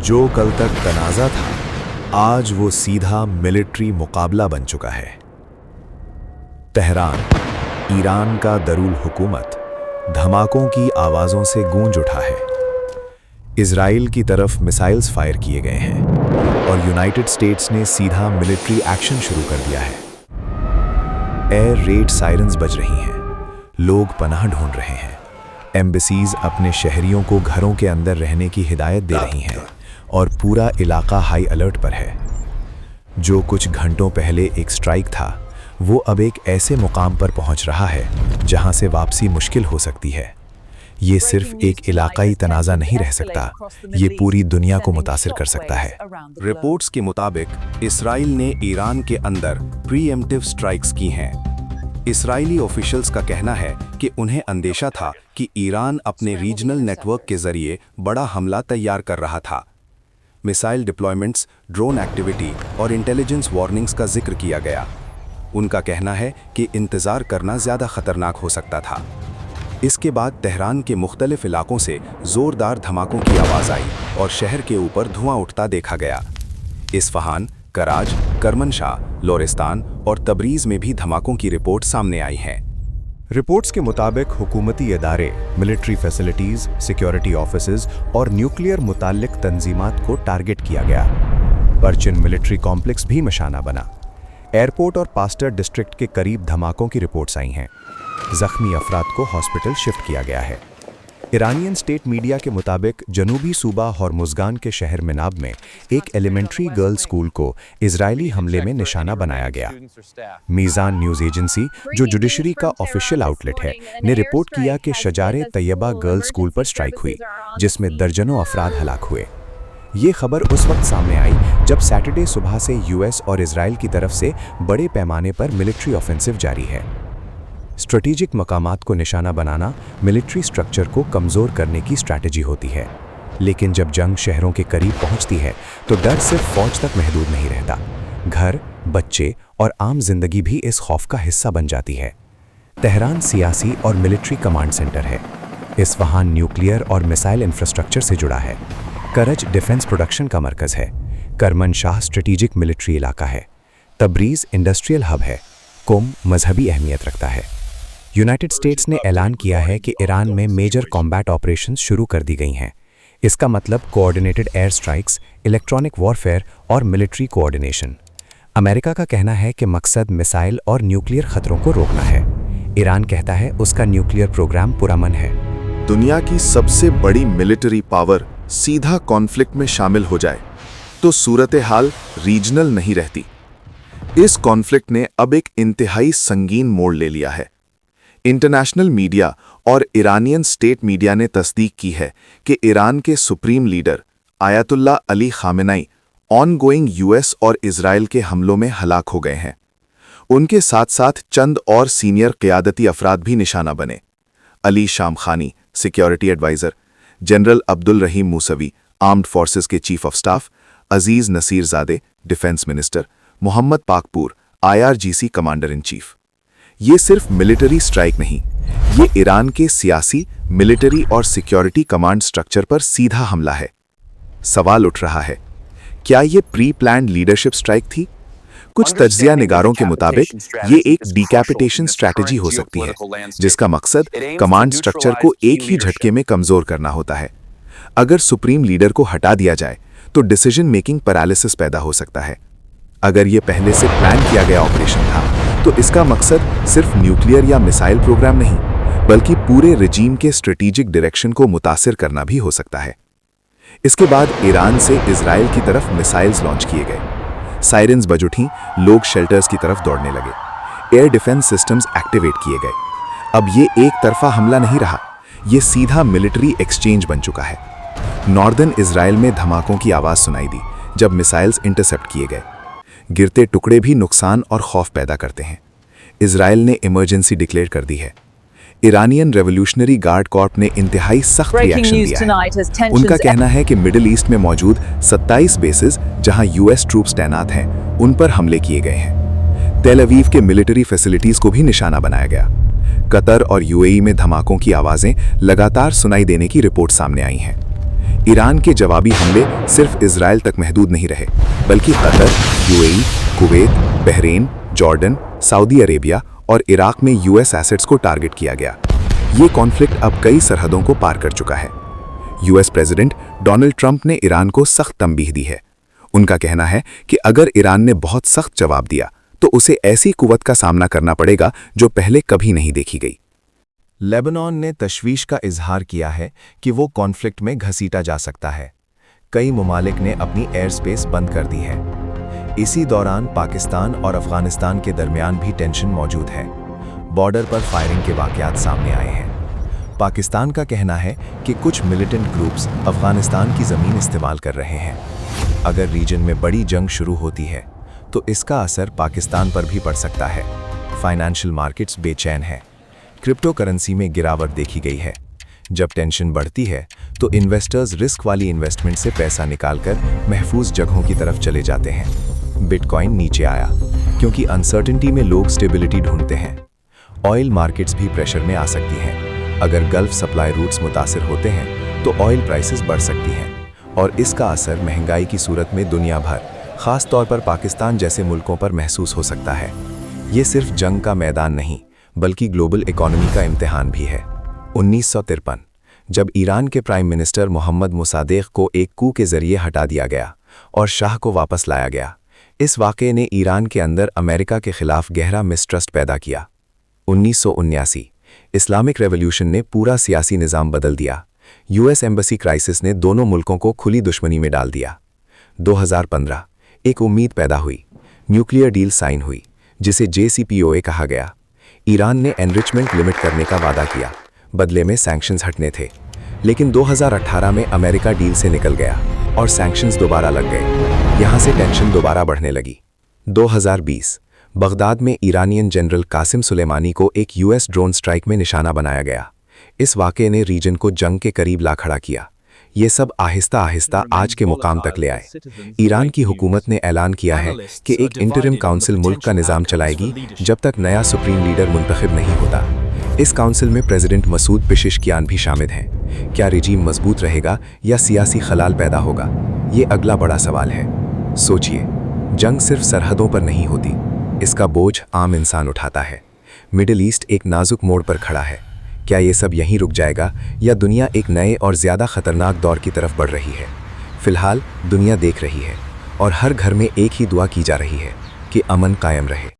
जो कल तक तनाज़ा था, आज वो सीधा मिलिट्री मुकाबला बन चुका है। तेहरान, ईरान का दरुल हुकूमत, धमाकों की आवाज़ों से गूंज उठा है। इजराइल की तरफ मिसाइल्स फायर किए गए हैं और यूनाइटेड स्टेट्स ने सीधा मिलिट्री एक्शन शुरू कर दिया है। एयर रेड सायरन्स बज रही हैं, लोग पनाह ढूंढ रहे हैं, एम्बेसीज अपने शहरियों को घरों के अंदर रहने की हिदायत दे रही हैं और पूरा इलाका हाई अलर्ट पर है। जो कुछ घंटों पहले एक स्ट्राइक था, वो अब एक ऐसे मुकाम पर पहुंच रहा है जहां से वापसी मुश्किल हो सकती है। ये सिर्फ एक इलाकाई तनाज़ा नहीं रह सकता, ये पूरी दुनिया को मुतासिर कर सकता है। रिपोर्ट्स के मुताबिक इस्राइल ने ईरान के अंदर प्रीएम्प्टिव स्ट्राइक्स की हैं। इस्राइली ऑफिशियल्स का कहना है कि उन्हें अंदेशा था कि ईरान अपने रीजनल नेटवर्क के जरिए बड़ा हमला तैयार कर रहा था। मिसाइल डिप्लॉयमेंट्स, ड्रोन एक्टिविटी और इंटेलिजेंस वार्निंग्स का जिक्र किया गया। उनका कहना है कि इंतज़ार करना ज़्यादा खतरनाक हो सकता था। इसके बाद तेहरान के मुख्तलिफ इलाकों से ज़ोरदार धमाकों की आवाज़ आई और शहर के ऊपर धुआं उठता देखा गया। इस्फहान, कराज, करमनशाह, लोरिस्तान और तबरीज़ में भी धमाकों की रिपोर्ट सामने आई हैं। रिपोर्ट्स के मुताबिक हुकूमती इदारे, मिलिट्री फैसिलिटीज़, सिक्योरिटी ऑफिसेज और न्यूक्लियर मुताल्लिक तंजीमात को टारगेट किया गया। परचिन मिलिट्री कॉम्प्लेक्स भी निशाना बना। एयरपोर्ट और पास्टर डिस्ट्रिक्ट के करीब धमाकों की रिपोर्ट्स आई हैं। जख्मी अफराद को हॉस्पिटल शिफ्ट किया गया है। ईरानियन स्टेट मीडिया के मुताबिक जनूबी सूबा हॉर्मुज़गान के शहर मिनाब में एक एलिमेंट्री गर्ल्स स्कूल को इजरायली हमले में निशाना बनाया गया। मीज़ान न्यूज़ एजेंसी, जो जुडिशरी का ऑफिशियल आउटलेट है, ने रिपोर्ट किया कि शजारे तैयबा गर्ल्स स्कूल पर स्ट्राइक हुई, जिसमें दर्जनों अफराद हलाक हुए। ये खबर उस वक्त सामने आई जब सैटरडे सुबह से यूएस और इजराइल की तरफ से बड़े पैमाने पर मिलिट्री ऑफेंसिव जारी है। स्ट्रेटेजिक मकामात को निशाना बनाना मिलिट्री स्ट्रक्चर को कमज़ोर करने की स्ट्रैटेजी होती है, लेकिन जब जंग शहरों के करीब पहुंचती है तो डर सिर्फ फौज तक महदूद नहीं रहता। घर, बच्चे और आम जिंदगी भी इस खौफ का हिस्सा बन जाती है। तेहरान सियासी और मिलिट्री कमांड सेंटर है। इस्फहान न्यूक्लियर और मिसाइल इंफ्रास्ट्रक्चर से जुड़ा है। करज डिफेंस प्रोडक्शन का मरकज़ है। करमनशाह स्ट्रेटेजिक मिलिट्री इलाका है। तबरीज़ इंडस्ट्रियल हब है। कुम मजहबी अहमियत रखता है। यूनाइटेड स्टेट्स ने ऐलान किया है कि ईरान में मेजर कॉम्बैट ऑपरेशंस शुरू कर दी गई हैं। इसका मतलब coordinated air strikes, electronic warfare और मिलिट्री कोऑर्डिनेशन। अमेरिका का कहना है कि मकसद मिसाइल और न्यूक्लियर खतरों को रोकना है। ईरान कहता है उसका न्यूक्लियर प्रोग्राम पुरअमन है। दुनिया की सबसे बड़ी मिलिट्री पावर सीधा कॉन्फ्लिक्ट में शामिल हो जाए तो सूरत हाल रीजनल नहीं रहती। इस कॉन्फ्लिक्ट ने अब एक इंतहाई संगीन मोड़ ले लिया है। इंटरनेशनल मीडिया और ईरानियन स्टेट मीडिया ने तस्दीक की है कि ईरान के supreme leader ayatollah Ali Khamenei ongoing US और इजराइल के हमलों में हलाक हो गए हैं। उनके साथ साथ चंद और सीनियर क़यादती अफराद भी निशाना बने। Ali Shamkhani, security advisor, general Abdul Rahim Mousavi, armed forces के chief of staff, Aziz Nasirzadeh, defence minister, Mohammad Pakpour, IRGC commander in chief. ये सिर्फ मिलिट्री स्ट्राइक नहीं, ये ईरान के सियासी, मिलिट्री और सिक्योरिटी कमांड स्ट्रक्चर पर सीधा हमला है। सवाल उठ रहा है, क्या ये प्री प्लान्ड लीडरशिप स्ट्राइक थी? कुछ तज्जिया निगारों के मुताबिक ये एक डिकैपिटेशन स्ट्रैटेजी हो सकती है, जिसका मकसद कमांड स्ट्रक्चर को एक ही झटके में कमजोर करना होता है। अगर सुप्रीम लीडर को हटा दिया जाए तो डिसीजन मेकिंग पैरालिसिस पैदा हो सकता है। अगर ये पहले से प्लान किया गया ऑपरेशन था तो इसका मकसद सिर्फ न्यूक्लियर या मिसाइल प्रोग्राम नहीं, बल्कि पूरे रिजीम के स्ट्रेटेजिक डायरेक्शन को मुतासिर करना भी हो सकता है। इसके बाद ईरान से इजराइल की तरफ मिसाइल्स लॉन्च किए गए। सायरन्स बज उठीं, लोग शेल्टर्स की तरफ दौड़ने लगे। एयर डिफेंस सिस्टम्स एक्टिवेट किए गए। अब ये एक तरफा हमला नहीं रहा, ये सीधा मिलिट्री एक्सचेंज बन चुका है। नॉर्दर्न इजराइल में धमाकों की आवाज़ सुनाई दी जब मिसाइल्स इंटरसेप्ट किए गए। गिरते टुकड़े भी नुकसान और खौफ पैदा करते हैं। इजराइल ने इमरजेंसी डिक्लेयर कर दी है। ईरानियन रेवोल्यूशनरी गार्ड कॉर्प ने इंतहाई सख्त रिएक्शन दिया है। उनका कहना है कि मिडिल ईस्ट में मौजूद 27 बेसेस जहां यूएस ट्रूप्स तैनात हैं, उन पर हमले किए गए हैं। तेल अवीव के मिलिट्री फैसिलिटीज को भी निशाना बनाया गया। कतर और यूएई में धमाकों की आवाजें लगातार सुनाई देने की रिपोर्ट सामने आई हैं। ईरान के जवाबी हमले सिर्फ इजराइल तक महदूद नहीं रहे, बल्कि Qatar, UAE, Kuwait, Bahrain, Jordan, Saudi Arabia और इराक में यूएस एसेट्स को टारगेट किया गया। ये कॉन्फ्लिक्ट अब कई सरहदों को पार कर चुका है। यूएस प्रेसिडेंट डोनाल्ड ट्रंप ने ईरान को सख्त तंबीह दी है। उनका कहना है कि अगर ईरान ने बहुत सख्त जवाब दिया तो उसे ऐसी कुव्वत का सामना करना पड़ेगा जो पहले कभी नहीं देखी गई। लेबनान ने तशवीश का इजहार किया है कि वो कॉन्फ्लिक्ट में घसीटा जा सकता है। कई ममालिक ने अपनी एयर स्पेस बंद कर दी है। इसी दौरान पाकिस्तान और अफगानिस्तान के दरमियान भी टेंशन मौजूद है। बॉर्डर पर फायरिंग के वाकयात सामने आए हैं। पाकिस्तान का कहना है कि कुछ मिलिटेंट ग्रुप्स अफगानिस्तान की ज़मीन इस्तेमाल कर रहे हैं। अगर रीजन में बड़ी जंग शुरू होती है तो इसका असर पाकिस्तान पर भी पड़ सकता है। फाइनेंशियल मार्केट्स बेचैन हैं। क्रिप्टो करेंसी में गिरावट देखी गई है। जब टेंशन बढ़ती है तो इन्वेस्टर्स रिस्क वाली इन्वेस्टमेंट से पैसा निकालकर महफूज जगहों की तरफ चले जाते हैं। बिटकॉइन नीचे आया क्योंकि अनसर्टेनिटी में लोग स्टेबिलिटी ढूंढते हैं। ऑयल मार्केट्स भी प्रेशर में आ सकती हैं। अगर गल्फ सप्लाई रूट्स मुतासिर होते हैं तो ऑयल प्राइसेस बढ़ सकती हैं और इसका असर महंगाई की सूरत में दुनिया भर, खास तौर पर पाकिस्तान जैसे मुल्कों पर महसूस हो सकता है। ये सिर्फ जंग का मैदान नहीं बल्कि ग्लोबल इकोनॉमी का इम्तिहान भी है। 1953 जब ईरान के प्राइम मिनिस्टर मोहम्मद मुसादेक को एक कू के जरिए हटा दिया गया और शाह को वापस लाया गया, इस वाक़े ने ईरान के अंदर अमेरिका के खिलाफ गहरा मिसट्रस्ट पैदा किया। 1979 इस्लामिक रेवोल्यूशन ने पूरा सियासी निज़ाम बदल दिया। यूएस एम्बेसी क्राइसिस ने दोनों मुल्कों को खुली दुश्मनी में डाल दिया। 2015 एक उम्मीद पैदा हुई। न्यूक्लियर डील साइन हुई जिसे JCPOA कहा गया। ईरान ने एनरिचमेंट लिमिट करने का वादा किया, बदले में सैंक्शंस हटने थे। लेकिन 2018 में अमेरिका डील से निकल गया और सैंक्शंस दोबारा लग गए। यहाँ से टेंशन दोबारा बढ़ने लगी। 2020 बगदाद में ईरानियन जनरल कासिम सुलेमानी को एक यूएस ड्रोन स्ट्राइक में निशाना बनाया गया। इस वाक़े ने रीजन को जंग के करीब ला खड़ा किया। ये सब आहिस्ता आहिस्ता आज के मुकाम तक ले आए। ईरान की हुकूमत ने ऐलान किया है कि एक इंटरिम काउंसिल मुल्क का निज़ाम चलाएगी जब तक नया सुप्रीम लीडर मुंतखब नहीं होता। इस काउंसिल में प्रेसिडेंट मसूद पेशिशकियान भी शामिल हैं। क्या रिजीम मजबूत रहेगा या सियासी खलाल पैदा होगा, ये अगला बड़ा सवाल है। सोचिए, जंग सिर्फ सरहदों पर नहीं होती, इसका बोझ आम इंसान उठाता है। मिडिल ईस्ट एक नाजुक मोड़ पर खड़ा है। क्या ये सब यहीं रुक जाएगा या दुनिया एक नए और ज़्यादा खतरनाक दौर की तरफ बढ़ रही है? फिलहाल दुनिया देख रही है और हर घर में एक ही दुआ की जा रही है कि अमन कायम रहे।